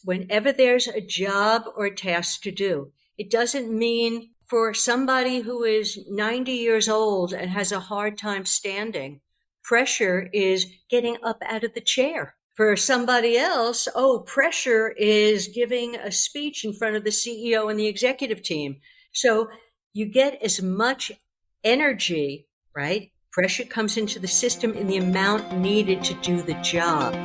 whenever there's a job or a task to do. It doesn't mean for somebody who is 90 years old and has a hard time standing, pressure is getting up out of the chair. For somebody else, pressure is giving a speech in front of the CEO and the executive team. So you get as much energy, right? Pressure comes into the system in the amount needed to do the job.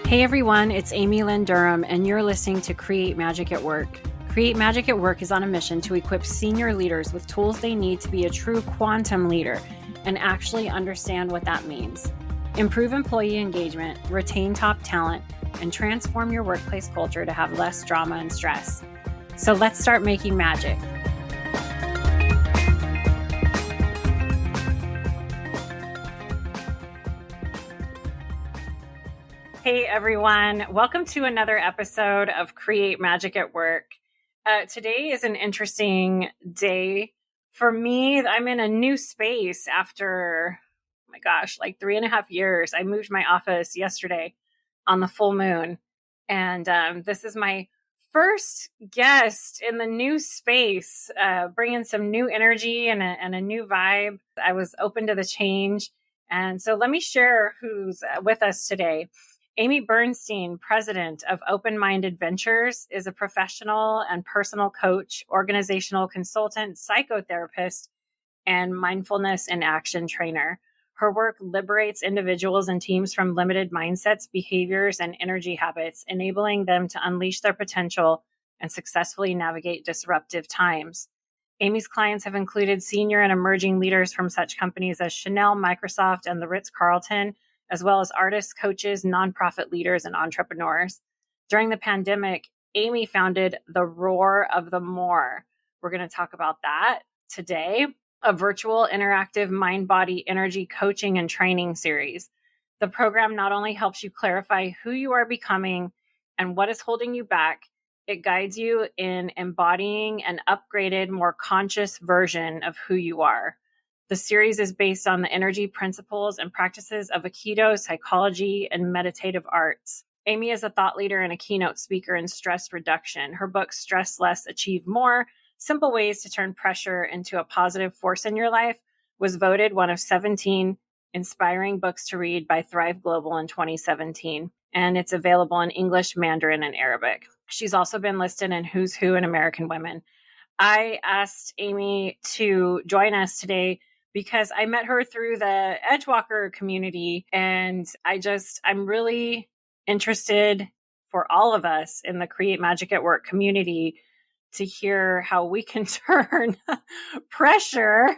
Hey everyone, it's Amy Lynn Durham, and you're listening to Create Magic at Work. Create Magic at Work is on a mission to equip senior leaders with tools they need to be a true quantum leader and actually understand what that means. Improve employee engagement, retain top talent, and transform your workplace culture to have less drama and stress. So let's start making magic. Hey everyone, welcome to another episode of Create Magic at Work. Today is an interesting day for me. I'm in a new space after, like 3.5 years. I moved my office yesterday on the full moon, and this is my first guest in the new space, bringing some new energy and a new vibe. I was open to the change, and so let me share who's with us today. Aimee Bernstein, president of Open Minded Ventures, is a professional and personal coach, organizational consultant, psychotherapist, and mindfulness and action trainer. Her work liberates individuals and teams from limited mindsets, behaviors, and energy habits, enabling them to unleash their potential and successfully navigate disruptive times. Aimee's clients have included senior and emerging leaders from such companies as Chanel, Microsoft, and the Ritz-Carlton, as well as artists, coaches, nonprofit leaders, and entrepreneurs. During the pandemic, Aimee founded The Roar of the More. We're going to talk about that today, a virtual interactive mind-body energy coaching and training series. The program not only helps you clarify who you are becoming and what is holding you back, it guides you in embodying an upgraded, more conscious version of who you are. The series is based on the energy principles and practices of Aikido, psychology, and meditative arts. Aimee is a thought leader and a keynote speaker in stress reduction. Her book, Stress Less, Achieve More: Simple Ways to Turn Pressure into a Positive Force in Your Life, was voted one of 17 inspiring books to read by Thrive Global in 2017. And it's available in English, Mandarin, and Arabic. She's also been listed in Who's Who in American Women. I asked Aimee to join us today because I met her through the Edgewalker community, and I'm really interested for all of us in the Create Magic at Work community to hear how we can turn pressure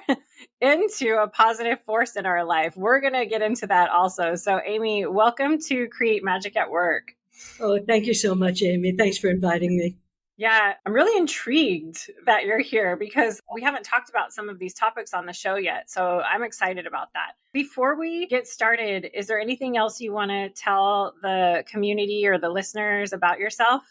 into a positive force in our life. We're going to get into that also. So Aimee, welcome to Create Magic at Work. Oh, thank you so much, Aimee. Thanks for inviting me. Yeah, I'm really intrigued that you're here because we haven't talked about some of these topics on the show yet. So I'm excited about that. Before we get started, is there anything else you want to tell the community or the listeners about yourself?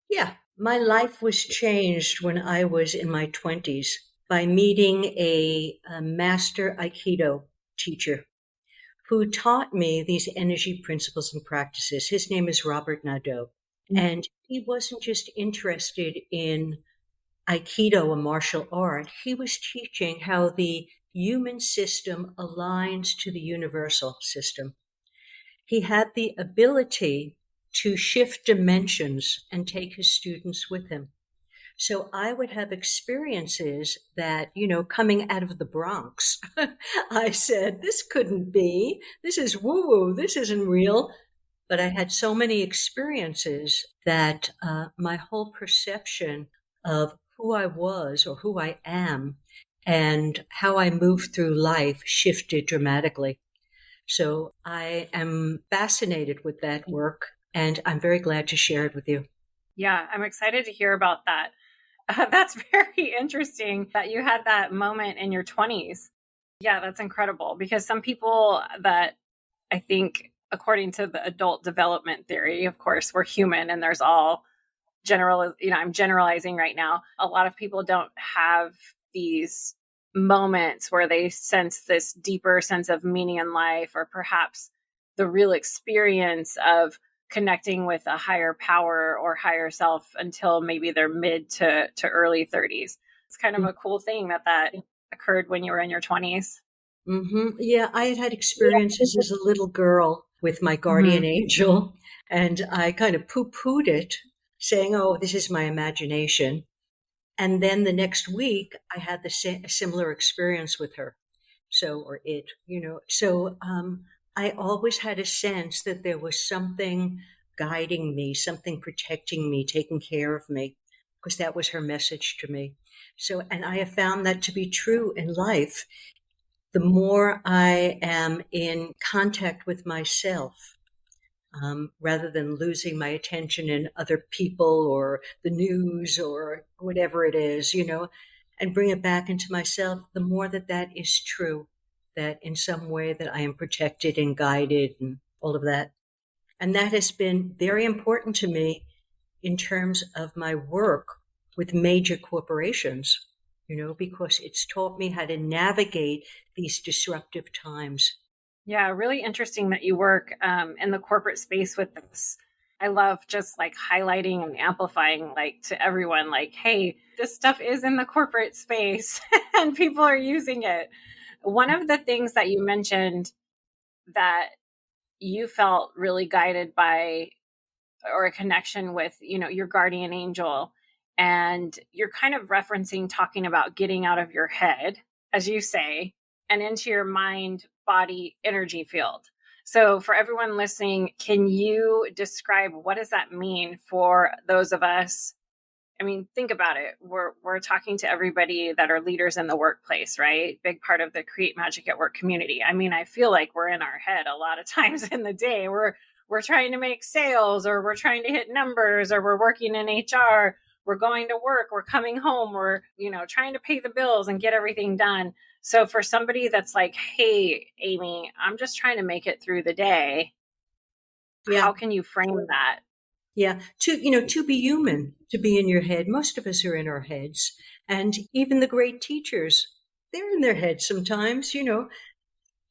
Yeah, my life was changed when I was in my 20s by meeting a master Aikido teacher who taught me these energy principles and practices. His name is Robert Nadeau. And he wasn't just interested in Aikido, a martial art. He was teaching how the human system aligns to the universal system. He had the ability to shift dimensions and take his students with him. So I would have experiences that, coming out of the Bronx, I said, this couldn't be. This is woo-woo. This isn't real. But I had so many experiences that my whole perception of who I was or who I am and how I move through life shifted dramatically. So I am fascinated with that work, and I'm very glad to share it with you. Yeah, I'm excited to hear about that. That's very interesting that you had that moment in your 20s. Yeah, that's incredible, because some people that I think, according to the adult development theory, of course, we're human and there's all I'm generalizing right now. A lot of people don't have these moments where they sense this deeper sense of meaning in life, or perhaps the real experience of connecting with a higher power or higher self until maybe their mid to early 30s. It's kind of a cool thing that occurred when you were in your 20s. Yeah, I had experiences as a little girl with my guardian Mm-hmm. angel, and I kind of poo-pooed it, saying, "Oh, this is my imagination." And then the next week, I had a similar experience with her. So, or it, I always had a sense that there was something guiding me, something protecting me, taking care of me, because that was her message to me. So, and I have found that to be true in life. The more I am in contact with myself, rather than losing my attention in other people or the news or whatever it is, and bring it back into myself, the more that that is true, that in some way that I am protected and guided and all of that. And that has been very important to me in terms of my work with major corporations, because it's taught me how to navigate these disruptive times. Yeah, really interesting that you work in the corporate space with this. I love just like highlighting and amplifying like to everyone, like, hey, this stuff is in the corporate space and people are using it. One of the things that you mentioned that you felt really guided by or a connection with, your guardian angel, and you're kind of referencing talking about getting out of your head, as you say, and into your mind body energy field. So for everyone listening, can you describe what does that mean for those of us? I mean, think about it. We're talking to everybody that are leaders in the workplace, right? Big part of the Create Magic at Work community. I mean, I feel like we're in our head a lot of times in the day. We're trying to make sales, or we're trying to hit numbers, or we're working in HR, we're going to work, we're coming home, we're, trying to pay the bills and get everything done. So for somebody that's like, hey, Aimee, I'm just trying to make it through the day, Yeah. how can you frame that? Yeah, to be human, to be in your head. Most of us are in our heads, and even the great teachers, they're in their heads sometimes.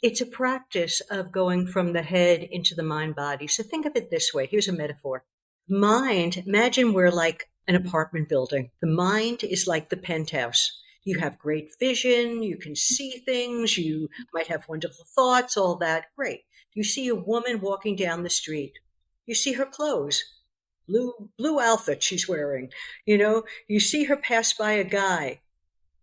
It's a practice of going from the head into the mind body. So think of it this way. Here's a metaphor. Mind, imagine we're like an apartment building. The mind is like the penthouse. You have great vision, you can see things, you might have wonderful thoughts, all that. Great. You see a woman walking down the street. You see her clothes, blue outfit she's wearing. You see her pass by a guy.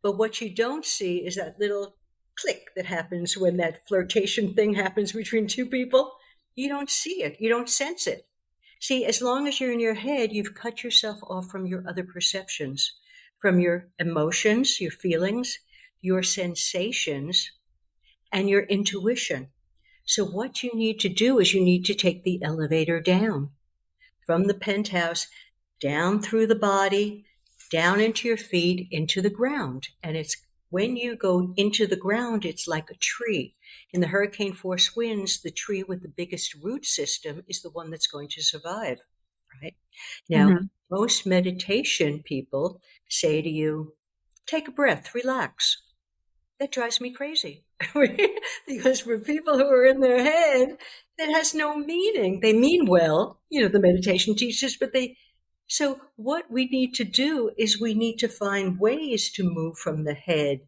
But what you don't see is that little click that happens when that flirtation thing happens between two people. You don't see it. You don't sense it. See, as long as you're in your head, you've cut yourself off from your other perceptions, from your emotions, your feelings, your sensations, and your intuition. So what you need to do is you need to take the elevator down from the penthouse, down through the body, down into your feet, into the ground. And it's when you go into the ground, it's like a tree. In the hurricane force winds, the tree with the biggest root system is the one that's going to survive, right? Now, Mm-hmm. most meditation people say to you, take a breath, relax. That drives me crazy. Because for people who are in their head, that has no meaning. They mean well, the meditation teachers, but so what we need to do is we need to find ways to move from the head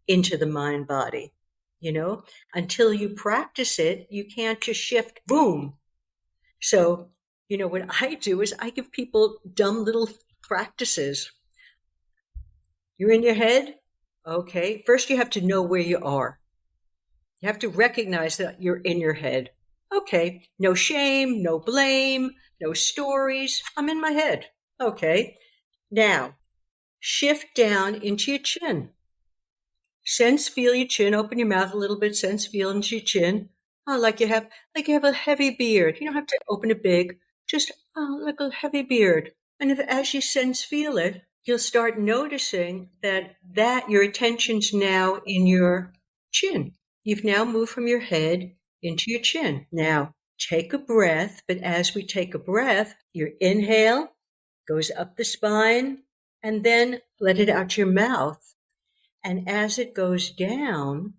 into the mind body. Until you practice it, you can't just shift, boom. So, what I do is I give people dumb little practices. You're in your head. Okay. First, you have to know where you are. You have to recognize that you're in your head. Okay. No shame, no blame, no stories. I'm in my head. Okay. Now, shift down into your chin. Sense, feel your chin. Open your mouth a little bit. Sense, feel into your chin. Oh, like you have a heavy beard. You don't have to open it big. Just like a heavy beard. And as you sense, feel it, you'll start noticing that your attention's now in your chin. You've now moved from your head into your chin. Now, take a breath. But as we take a breath, your inhale goes up the spine, and then let it out your mouth. And as it goes down,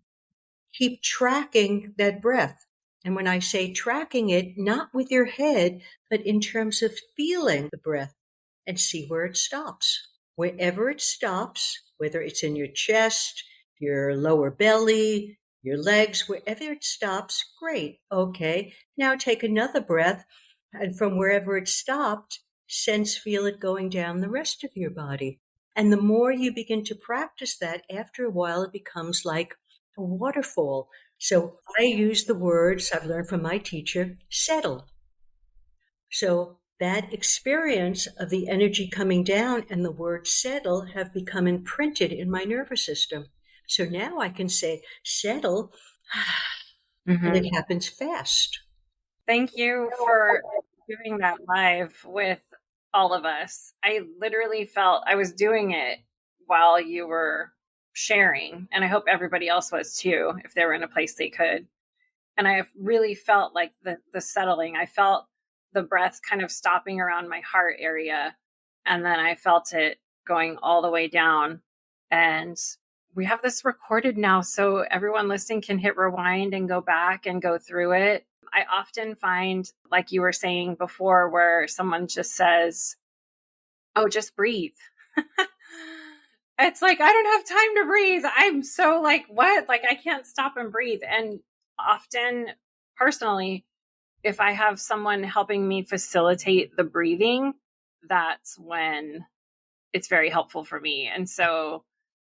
keep tracking that breath. And when I say tracking it, not with your head, but in terms of feeling the breath and see where it stops. Wherever it stops, whether it's in your chest, your lower belly, your legs, wherever it stops, great. Okay. Now take another breath. And from wherever it stopped, feel it going down the rest of your body. And the more you begin to practice that, after a while, it becomes like a waterfall. So I use the words I've learned from my teacher, settle. So that experience of the energy coming down and the word settle have become imprinted in my nervous system. So now I can say settle, and Mm-hmm. it happens fast. Thank you for doing that live with all of us. I literally felt I was doing it while you were sharing, and I hope everybody else was too, if they were in a place they could. And I really felt like the settling. I felt the breath kind of stopping around my heart area, and then I felt it going all the way down. And we have this recorded now, so everyone listening can hit rewind and go back and go through it. I often find, like you were saying before, where someone just says, "Oh, just breathe." It's like, I don't have time to breathe. I'm so like, what? Like, I can't stop and breathe. And often, personally, if I have someone helping me facilitate the breathing, that's when it's very helpful for me. And so,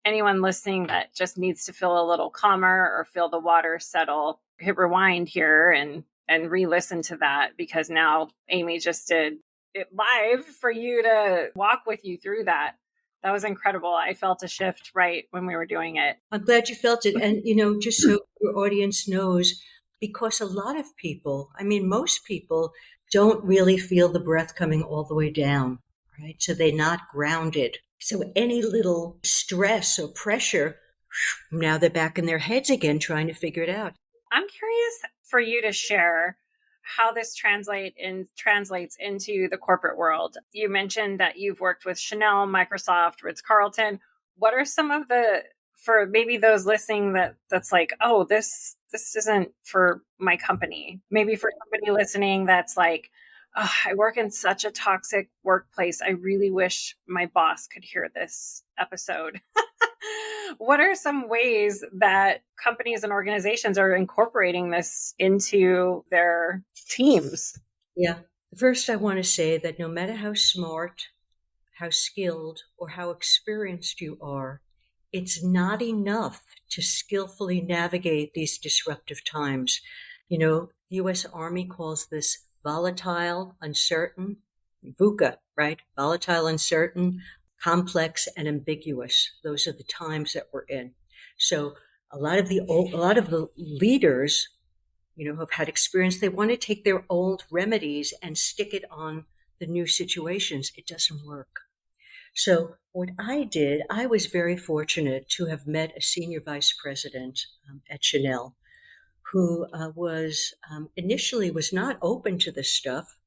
anyone listening that just needs to feel a little calmer or feel the water settle, hit rewind here and re-listen to that, because now Aimee just did it live for you to walk with you through that. That was incredible. I felt a shift right when we were doing it. I'm glad you felt it. And, just so your audience knows, because a lot of people, I mean, most people don't really feel the breath coming all the way down, right? So they're not grounded. So any little stress or pressure, now they're back in their heads again trying to figure it out. I'm curious for you to share how this translates into the corporate world. You mentioned that you've worked with Chanel, Microsoft, Ritz-Carlton. What are some of the, for maybe those listening that's like, oh, this isn't for my company. Maybe for somebody listening that's like, oh, I work in such a toxic workplace. I really wish my boss could hear this episode. What are some ways that companies and organizations are incorporating this into their teams? Yeah. First, I want to say that no matter how smart, how skilled, or how experienced you are, it's not enough to skillfully navigate these disruptive times. The U.S. Army calls this volatile, uncertain, VUCA, right? Volatile, uncertain, complex, and ambiguous. Those are the times that we're in. So a lot of the leaders, who have had experience, they want to take their old remedies and stick it on the new situations. It doesn't work. So what I did, I was very fortunate to have met a senior vice president at Chanel, who was initially was not open to this stuff,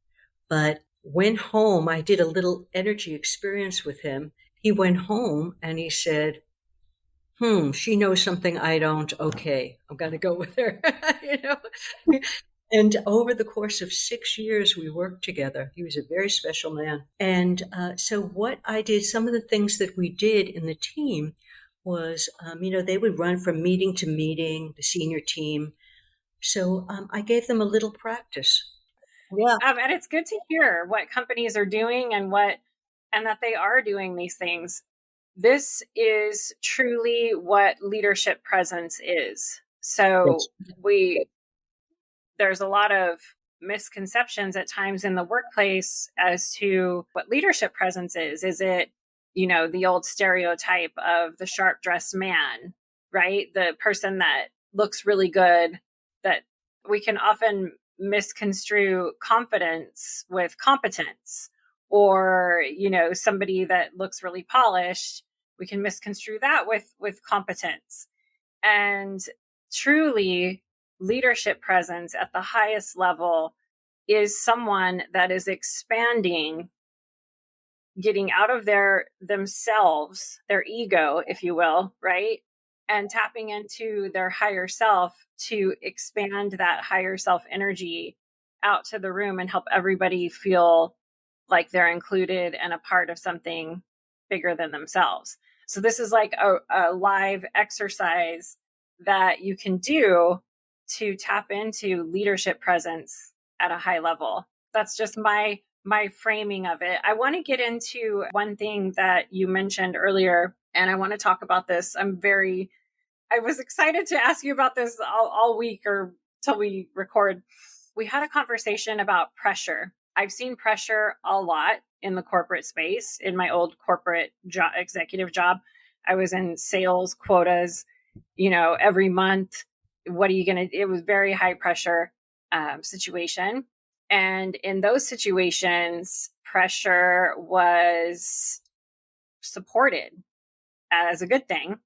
but went home. I did a little energy experience with him. He went home and he said, she knows something I don't. Okay, I'm going to go with her. you know? And over the course of 6 years, we worked together. He was a very special man. And so what I did, some of the things that we did in the team was, they would run from meeting to meeting, the senior team. So I gave them a little practice. Yeah. And it's good to hear what companies are doing and that they are doing these things. This is truly what leadership presence is. So there's a lot of misconceptions at times in the workplace as to what leadership presence is. Is it, the old stereotype of the sharp dressed man, right? The person that looks really good, that we can often misconstrue confidence with competence, or, somebody that looks really polished. We can misconstrue that with competence. And truly, leadership presence at the highest level is someone that is expanding, getting out of themselves, their ego, if you will, right? and tapping into their higher self to expand that higher self energy out to the room and help everybody feel like they're included and a part of something bigger than themselves. So this is like a live exercise that you can do to tap into leadership presence at a high level. That's just my framing of it. I want to get into one thing that you mentioned earlier, and I want to talk about this. I was excited to ask you about this all week or till we record. We had a conversation about pressure. I've seen pressure a lot in the corporate space. In my old corporate executive job, I was in sales quotas, every month. What are you going to, it was very high pressure situation. And in those situations, pressure was supported as a good thing.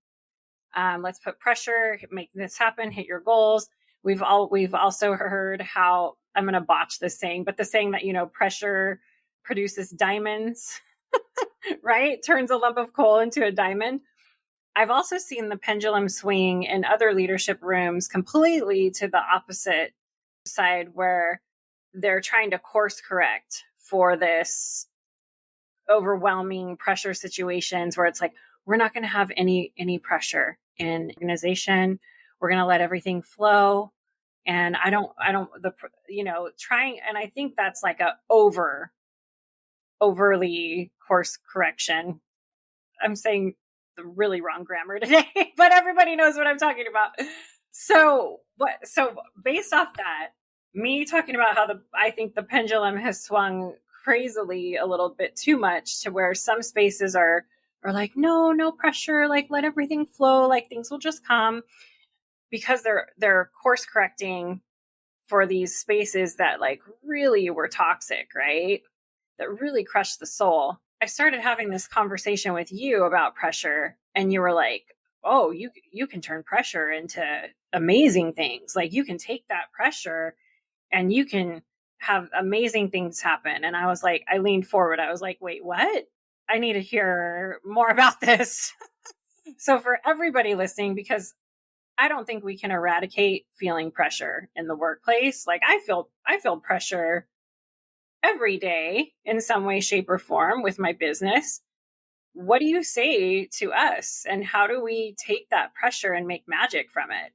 Let's put pressure, make this happen, hit your goals. We've also heard how, I'm going to botch this saying, but the saying that, pressure produces diamonds, right? Turns a lump of coal into a diamond. I've also seen the pendulum swing in other leadership rooms completely to the opposite side, where they're trying to course correct for this overwhelming pressure situations where it's like, we're not going to have any pressure in organization. We're going to let everything flow. And trying, and I think that's like a overly course correction. I'm saying the really wrong grammar today, but everybody knows what I'm talking about. So based off that, me talking about how I think the pendulum has swung crazily a little bit too much, to where some spaces are like, no pressure, like let everything flow, like things will just come, because they're course correcting for these spaces that like really were toxic, right? That really crushed the soul. I started having this conversation with you about pressure, and you were like, oh, you can turn pressure into amazing things. Like you can take that pressure and you can have amazing things happen. And I was like, I leaned forward. I was like, wait, what? I need to hear more about this. So for everybody listening, because I don't think we can eradicate feeling pressure in the workplace. Like I feel pressure every day in some way, shape, or form with my business. What do you say to us, and how do we take that pressure and make magic from it?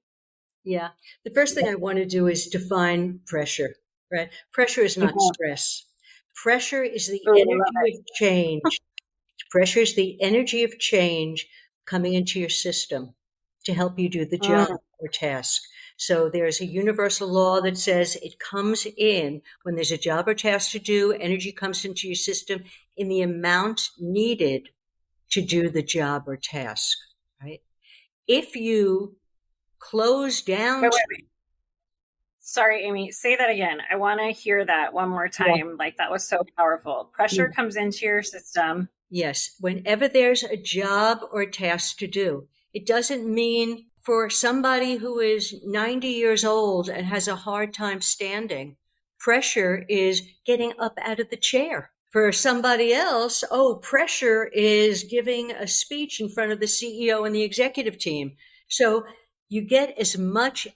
Yeah. The first thing I want to do is define pressure, right? Pressure is not Mhm. stress. Pressure is the Ooh, I love energy of change. Pressure is the energy of change coming into your system to help you do the job it. or task. So there's a universal law that says it comes in when there's a job or task to do, energy comes into your system in the amount needed to do the job or task, right? If you close down, Wait. Sorry, Aimee, say that again. I want to hear that one more yeah, time. Like that was so powerful. Pressure yeah. comes into your system. Yes, whenever there's a job or a task to do, it doesn't mean for somebody who is 90 years old and has a hard time standing, pressure is getting up out of the chair. For somebody else, pressure is giving a speech in front of the CEO and the executive team. So you get as much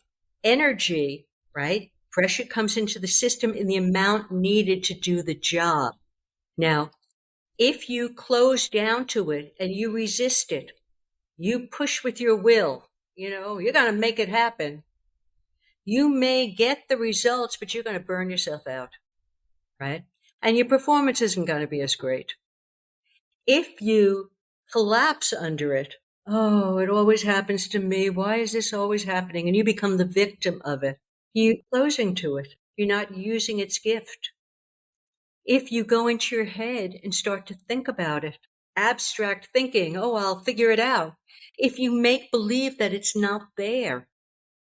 energy, right? Pressure comes into the system in the amount needed to do the job. Now, if you close down to it and you resist it, you push with your will, you're going to make it happen. You may get the results, but you're going to burn yourself out, right? And your performance isn't going to be as great. If you collapse under it, oh, it always happens to me. Why is this always happening? And you become the victim of it. You're closing to it. You're not using its gift. If you go into your head and start to think about it, abstract thinking, oh, I'll figure it out. If you make believe that it's not there,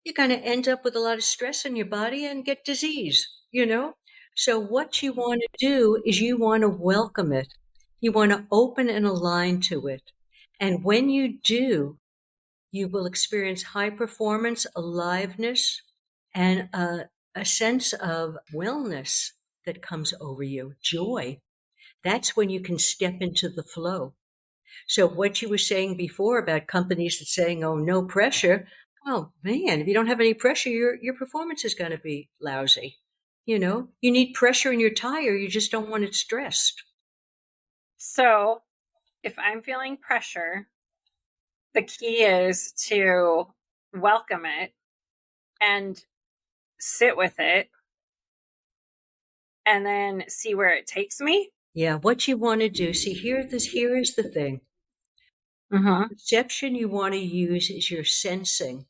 you're going to end up with a lot of stress in your body and get disease. So what you want to do is you want to welcome it. You want to open and align to it. And when you do, you will experience high performance, aliveness, and a sense of wellness that comes over you, joy. That's when you can step into the flow. So what you were saying before about companies that saying, "Oh, no pressure," oh man, if you don't have any pressure, your performance is going to be lousy. You need pressure in your tire. You just don't want it stressed. So if I'm feeling pressure, the key is to welcome it and sit with it and then see where it takes me. Yeah, what you want to do. See, here is the thing. Mm-hmm. Perception you want to use is your sensing,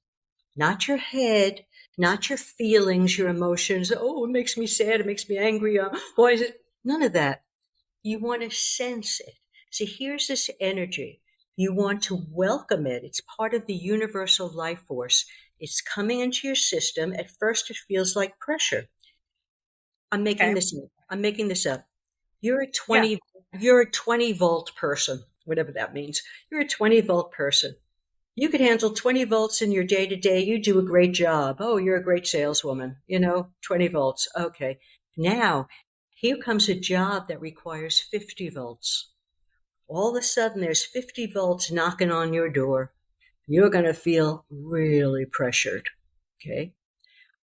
not your head, not your feelings, your emotions. Oh, it makes me sad. It makes me angry. Why is it? None of that. You want to sense it. See, here's this energy. You want to welcome it. It's part of the universal life force. It's coming into your system. At first, it feels like pressure. I'm making Okay. this up. I'm making this up. You're a Yeah. 20, you're a 20-volt person, whatever that means. You're a 20-volt person. You could handle 20 volts in your day to day. You do a great job. Oh, you're a great saleswoman. 20 volts. Okay. Now, here comes a job that requires 50 volts. All of a sudden, there's 50 volts knocking on your door. You're going to feel really pressured. Okay.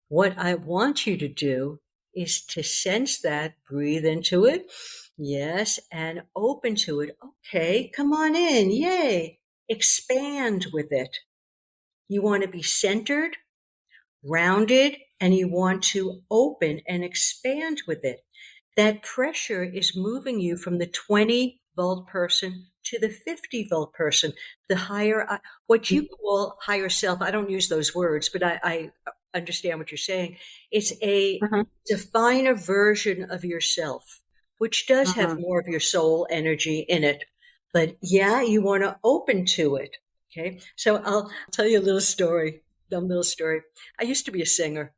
What I want you to do is to sense that, breathe into it. Yes. And open to it. Okay. Come on in. Yay. Expand with it. You want to be centered, rounded, and you want to open and expand with it. That pressure is moving you from the 20-volt person to the 50-volt person, the higher, what you call higher self. I don't use those words, but I understand what you're saying. It's a Mm-hmm. finer version of yourself, which does have Mm-hmm. more of your soul energy in it. But yeah, you want to open to it. Okay. So I'll tell you a little story, dumb little story. I used to be a singer.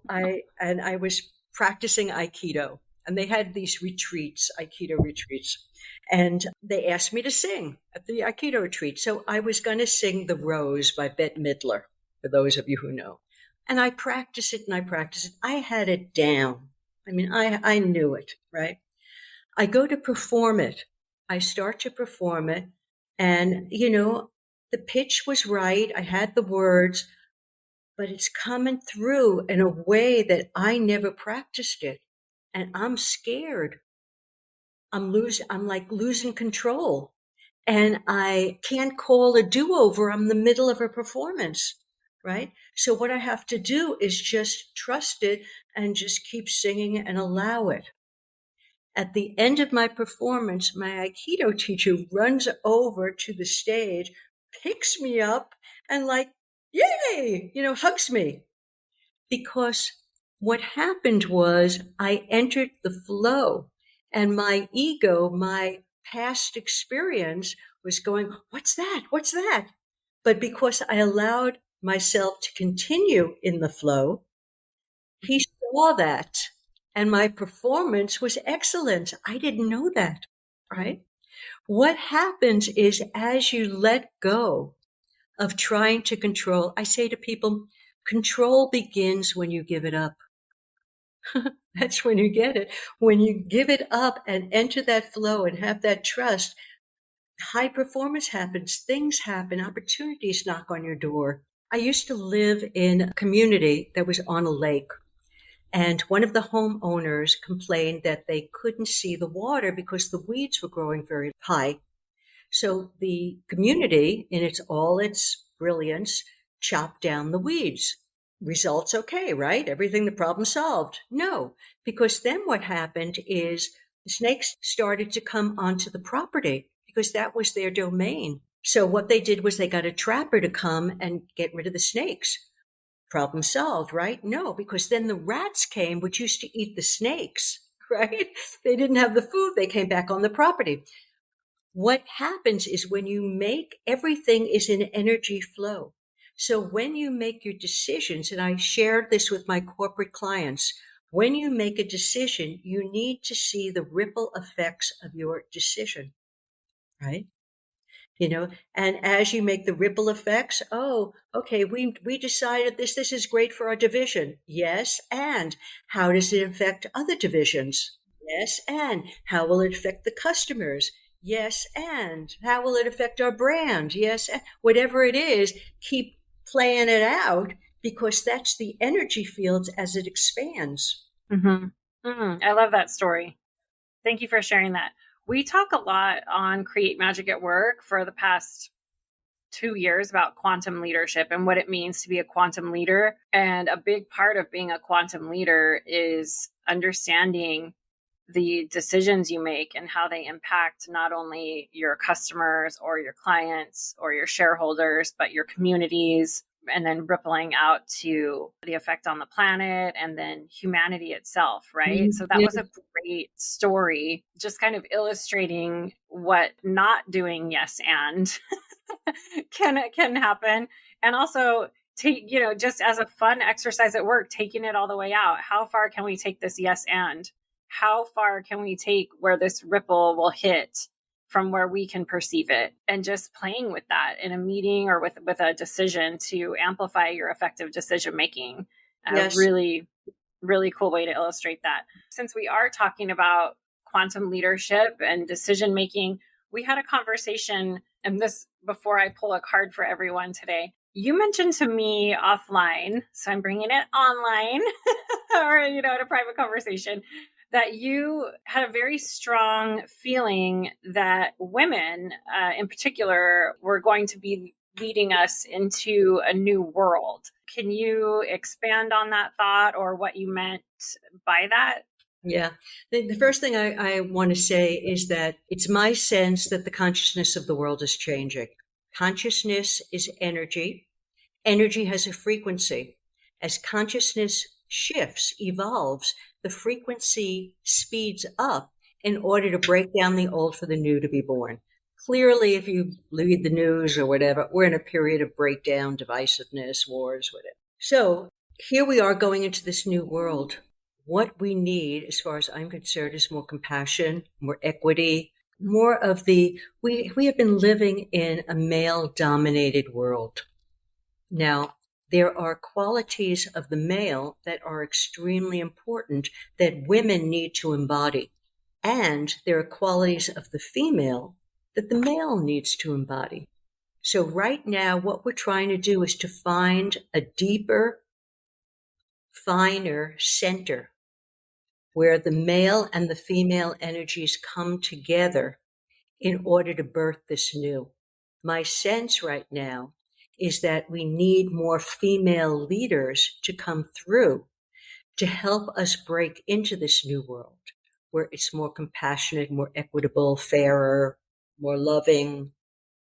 I was practicing Aikido, and they had these retreats, Aikido retreats. And they asked me to sing at the Aikido retreat. So I was going to sing The Rose by Bette Midler, for those of you who know. And I practiced it and I practiced it. I had it down. I mean, I knew it, right? I go to perform it. I start to perform it. And, the pitch was right. I had the words, but it's coming through in a way that I never practiced it. And I'm scared. I'm like losing control. And I can't call a do-over. I'm in the middle of a performance, right? So what I have to do is just trust it and just keep singing and allow it. At the end of my performance, my Aikido teacher runs over to the stage, picks me up, and like, yay, hugs me. Because what happened was I entered the flow, and my ego, my past experience was going, what's that? What's that? But because I allowed myself to continue in the flow, he saw that, and my performance was excellent. I didn't know that, right? What happens is as you let go of trying to control, I say to people, control begins when you give it up. That's when you get it. When you give it up and enter that flow and have that trust, high performance happens, things happen, opportunities knock on your door. I used to live in a community that was on a lake. And one of the homeowners complained that they couldn't see the water because the weeds were growing very high. So the community, in its brilliance, chopped down the weeds. Results okay, right? Everything, the problem solved. No, because then what happened is the snakes started to come onto the property because that was their domain. So what they did was they got a trapper to come and get rid of the snakes. Problem solved, right? No, because then the rats came, which used to eat the snakes, right? They didn't have the food. They came back on the property. What happens is when you make everything is in energy flow. So when you make your decisions, and I shared this with my corporate clients, when you make a decision, you need to see the ripple effects of your decision, right? And as you make the ripple effects, oh, okay, we decided this is great for our division. Yes, and how does it affect other divisions? Yes, and how will it affect the customers? Yes, and how will it affect our brand? Yes, and whatever it is, keep playing it out because that's the energy fields as it expands. Mm-hmm. I love that story. Thank you for sharing that. We talk a lot on Create Magic at Work for the past 2 years about quantum leadership and what it means to be a quantum leader. And a big part of being a quantum leader is understanding the decisions you make and how they impact not only your customers or your clients or your shareholders, but your communities, and then rippling out to the effect on the planet and then humanity itself, right? So that was a great story, just kind of illustrating what not doing yes and can happen. And also take, just as a fun exercise at work, taking it all the way out. How far can we take this yes and? How far can we take where this ripple will hit from where we can perceive it, and just playing with that in a meeting or with a decision to amplify your effective decision making. A Yes. really, really cool way to illustrate that. Since we are talking about quantum leadership and decision making, we had a conversation, and this before I pull a card for everyone today. You mentioned to me offline, so I'm bringing it online or, in a private conversation, that you had a very strong feeling that women, in particular, were going to be leading us into a new world. Can you expand on that thought or what you meant by that? Yeah. The first thing I want to say is that it's my sense that the consciousness of the world is changing. Consciousness is energy. Energy has a frequency. As consciousness shifts, evolves, the frequency speeds up in order to break down the old for the new to be born. Clearly, if you read the news or whatever, we're in a period of breakdown, divisiveness, wars, whatever. So here we are going into this new world. What we need, as far as I'm concerned, is more compassion, more equity, more of we have been living in a male dominated world. Now, there are qualities of the male that are extremely important that women need to embody. And there are qualities of the female that the male needs to embody. So right now, what we're trying to do is to find a deeper, finer center where the male and the female energies come together in order to birth this new. My sense right now is that we need more female leaders to come through to help us break into this new world where it's more compassionate, more equitable, fairer, more loving,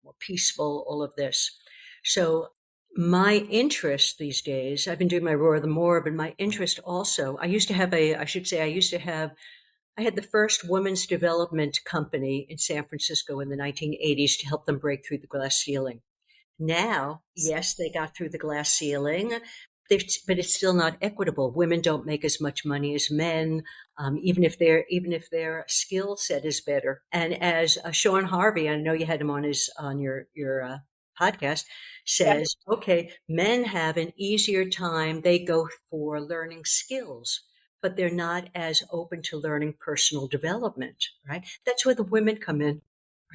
more peaceful, all of this. So my interest these days, I've been doing my Roar the More, but my interest also, I had the first women's development company in San Francisco in the 1980s to help them break through the glass ceiling. Now, yes, they got through the glass ceiling, but it's still not equitable. Women don't make as much money as men, even if their skill set is better. And as Sean Harvey, I know you had him on your podcast, Yeah. says, okay, men have an easier time. They go for learning skills, but they're not as open to learning personal development. Right? That's where the women come in.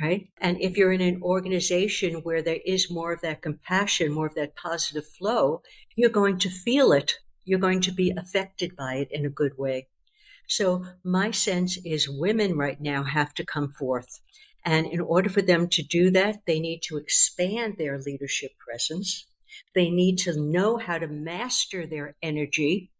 Right. And if you're in an organization where there is more of that compassion, more of that positive flow, you're going to feel it. You're going to be affected by it in a good way. So my sense is women right now have to come forth. And in order for them to do that, they need to expand their leadership presence. They need to know how to master their energy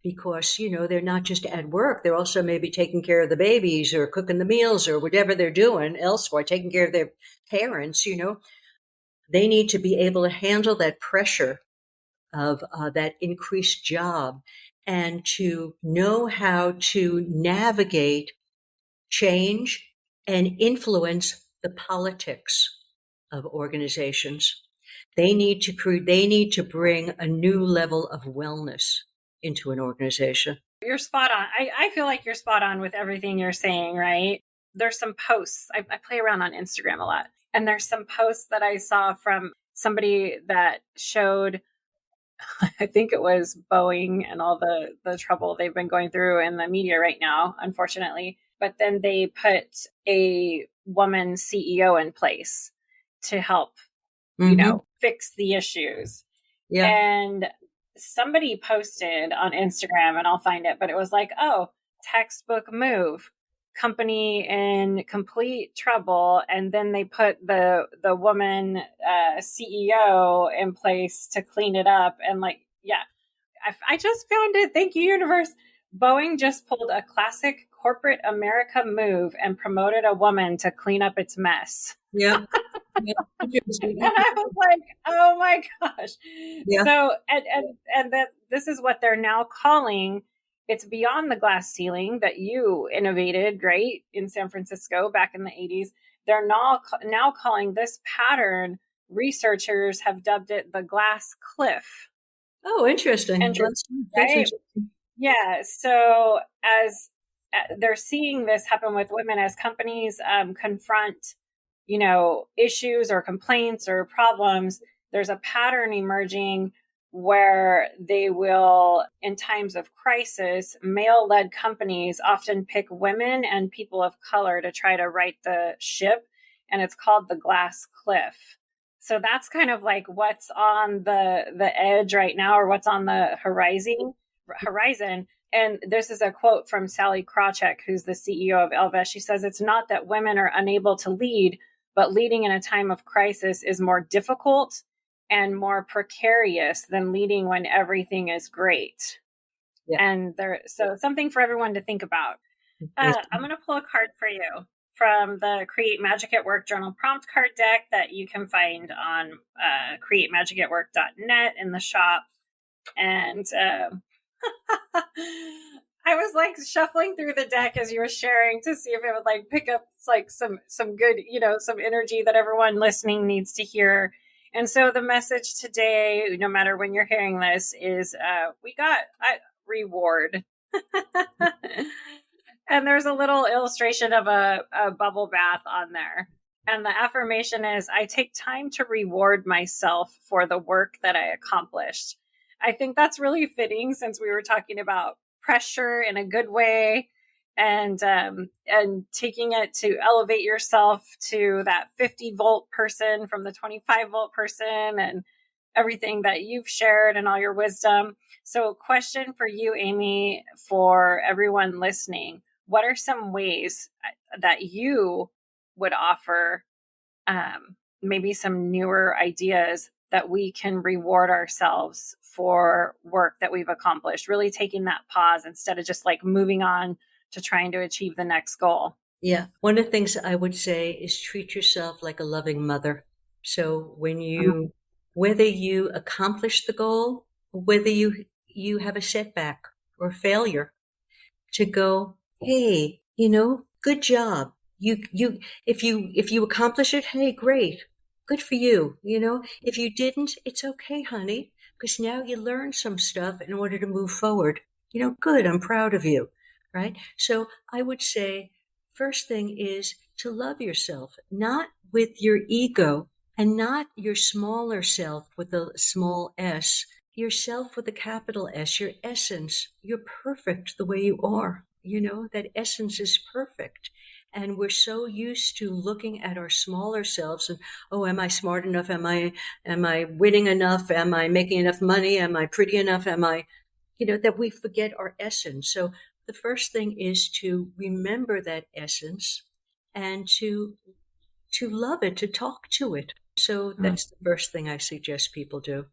because, they're not just at work. They're also maybe taking care of the babies or cooking the meals or whatever they're doing elsewhere, taking care of their parents, They need to be able to handle that pressure of that increased job and to know how to navigate change and influence the politics of organizations. They need to bring a new level of wellness into an organization. You're spot on. I feel like you're spot on with everything you're saying, right? There's some posts. I play around on Instagram a lot. And there's some posts that I saw from somebody that showed, I think it was Boeing and all the trouble they've been going through in the media right now, unfortunately. But then they put a woman CEO in place to help, Mm-hmm. fix the issues. Yeah. And somebody posted on Instagram, and I'll find it, but it was like, oh, textbook move, company in complete trouble. And then they put the woman CEO in place to clean it up. And like, yeah, I just found it. Thank you, universe. Boeing just pulled a classic corporate America move and promoted a woman to clean up its mess. Yeah. Yeah. Interesting. And I was like, oh my gosh. Yeah. So and that this is what they're now calling, it's beyond the glass ceiling that you innovated, right, in San Francisco back in the 80s. They're now calling this pattern, researchers have dubbed it the glass cliff. Oh, interesting. Interesting, That's right? interesting. Yeah. So as they're seeing this happen with women as companies confront, issues or complaints or problems, there's a pattern emerging where they will, in times of crisis, male-led companies often pick women and people of color to try to right the ship, and it's called the glass cliff. So that's kind of like what's on the edge right now, or what's on the horizon. And this is a quote from Sally Krawcheck, who's the CEO of Elvest. She says, it's not that women are unable to lead, but leading in a time of crisis is more difficult and more precarious than leading when everything is great. Yeah. And so something for everyone to think about. I'm going to pull a card for you from the Create Magic at Work journal prompt card deck that you can find on createmagicatwork.net in the shop. And I was like shuffling through the deck as you were sharing to see if it would like pick up like some good, some energy that everyone listening needs to hear. And so the message today, no matter when you're hearing this, is we got a reward. And there's a little illustration of a bubble bath on there. And the affirmation is, I take time to reward myself for the work that I accomplished. I think that's really fitting since we were talking about pressure in a good way, and taking it to elevate yourself to that 50-volt person from the 25-volt person, and everything that you've shared and all your wisdom. So, question for you, Aimee, for everyone listening: what are some ways that you would offer, maybe some newer ideas that we can reward ourselves for work that we've accomplished, really taking that pause instead of just like moving on to trying to achieve the next goal? Yeah. One of the things I would say is treat yourself like a loving mother. So whether you accomplish the goal, whether you have a setback or failure, to go, hey, good job. If you accomplish it, hey, great. Good for you. If you didn't, it's okay, honey, because now you learned some stuff in order to move forward. Good. I'm proud of you. Right. So I would say first thing is to love yourself, not with your ego and not your smaller self with a small s, yourself with a capital S, your essence. You're perfect the way you are. That essence is perfect. And we're so used to looking at our smaller selves and, oh, am I smart enough? Am I winning enough? Am I making enough money? Am I pretty enough? That we forget our essence. So the first thing is to remember that essence and to love it, to talk to it. So that's the first thing I suggest people do.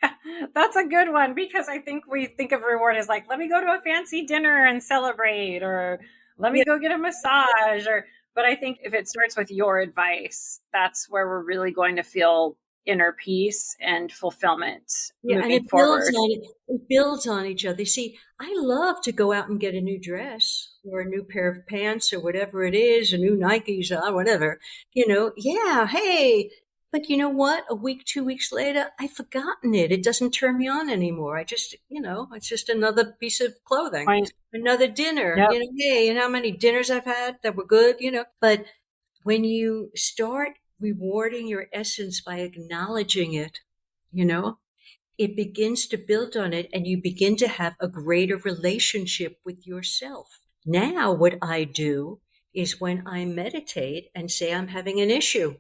Yeah, that's a good one, because I think we think of reward as like, let me go to a fancy dinner and celebrate, or let me Yeah. go get a massage, but I think if it starts with your advice, that's where we're really going to feel inner peace and fulfillment Yeah, and moving forward. it builds on each other. See, I love to go out and get a new dress or a new pair of pants or whatever it is, a new Nikes, whatever. Yeah, hey. But you know what? A week, 2 weeks later, I've forgotten it. It doesn't turn me on anymore. I just, it's just another piece of clothing, Point. another dinner. Yep. Hey, you know how many dinners I've had that were good, But when you start rewarding your essence by acknowledging it, it begins to build on it and you begin to have a greater relationship with yourself. Now, what I do is when I meditate and say I'm having an issue.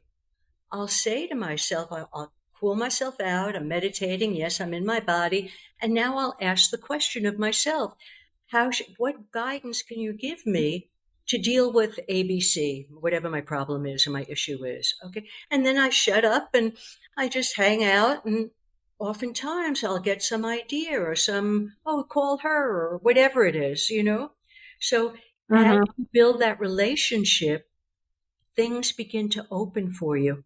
I'll say to myself, I'll cool myself out. I'm meditating. Yes, I'm in my body. And now I'll ask the question of myself, what guidance can you give me to deal with ABC, whatever my problem is or my issue is? Okay. And then I shut up and I just hang out, and oftentimes I'll get some idea or call her or whatever it is, So as Mm-hmm. you build that relationship, things begin to open for you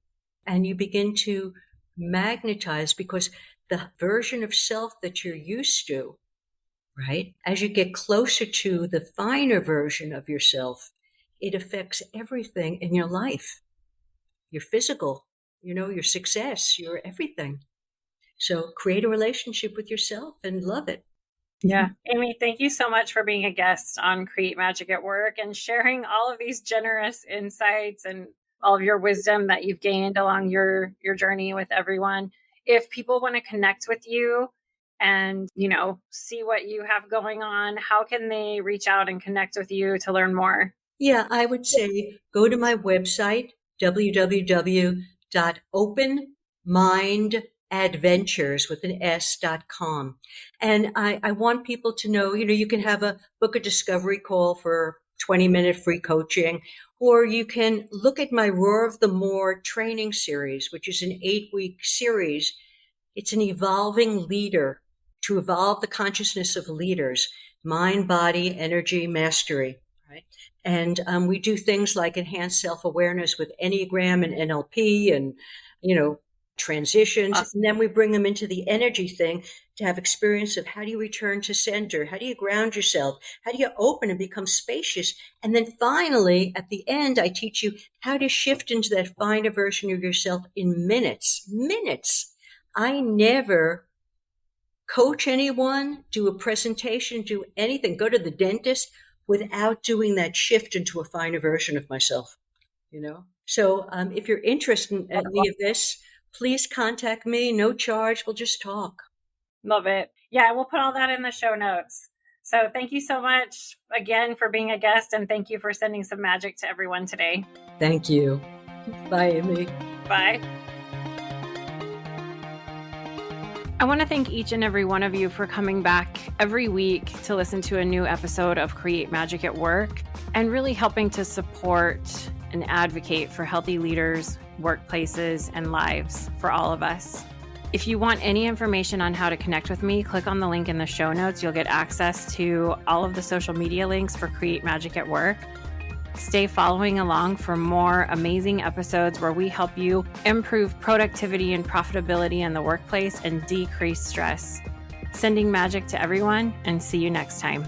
and you begin to magnetize, because the version of self that you're used to, right? As you get closer to the finer version of yourself, it affects everything in your life, your physical, your success, your everything. So create a relationship with yourself and love it. Yeah. Aimee, thank you so much for being a guest on Create Magic at Work and sharing all of these generous insights and all of your wisdom that you've gained along your journey with everyone. If people want to connect with you and, see what you have going on, how can they reach out and connect with you to learn more? Yeah, I would say go to my website, www.openmindadventures.com. And I want people to know, you can book a discovery call for 20-minute free coaching, or you can look at my Roar of the More training series, which is an 8-week series. It's an evolving leader to evolve the consciousness of leaders, mind, body, energy, mastery. Right. And we do things like enhanced self-awareness with Enneagram and NLP and, transitions. Awesome. And then we bring them into the energy thing to have experience of how do you return to center? How do you ground yourself? How do you open and become spacious? And then finally, at the end, I teach you how to shift into that finer version of yourself in minutes. Minutes. I never coach anyone, do a presentation, do anything, go to the dentist without doing that shift into a finer version of myself, So if you're interested in any of this, please contact me. No charge. We'll just talk. Love it. Yeah, we'll put all that in the show notes. So thank you so much again for being a guest, and thank you for sending some magic to everyone today. Thank you. Bye, Aimee. Bye. I want to thank each and every one of you for coming back every week to listen to a new episode of Create Magic at Work and really helping to support and advocate for healthy leaders, workplaces, and lives for all of us. If you want any information on how to connect with me, click on the link in the show notes. You'll get access to all of the social media links for Create Magic at Work. Stay following along for more amazing episodes where we help you improve productivity and profitability in the workplace and decrease stress. Sending magic to everyone, and see you next time.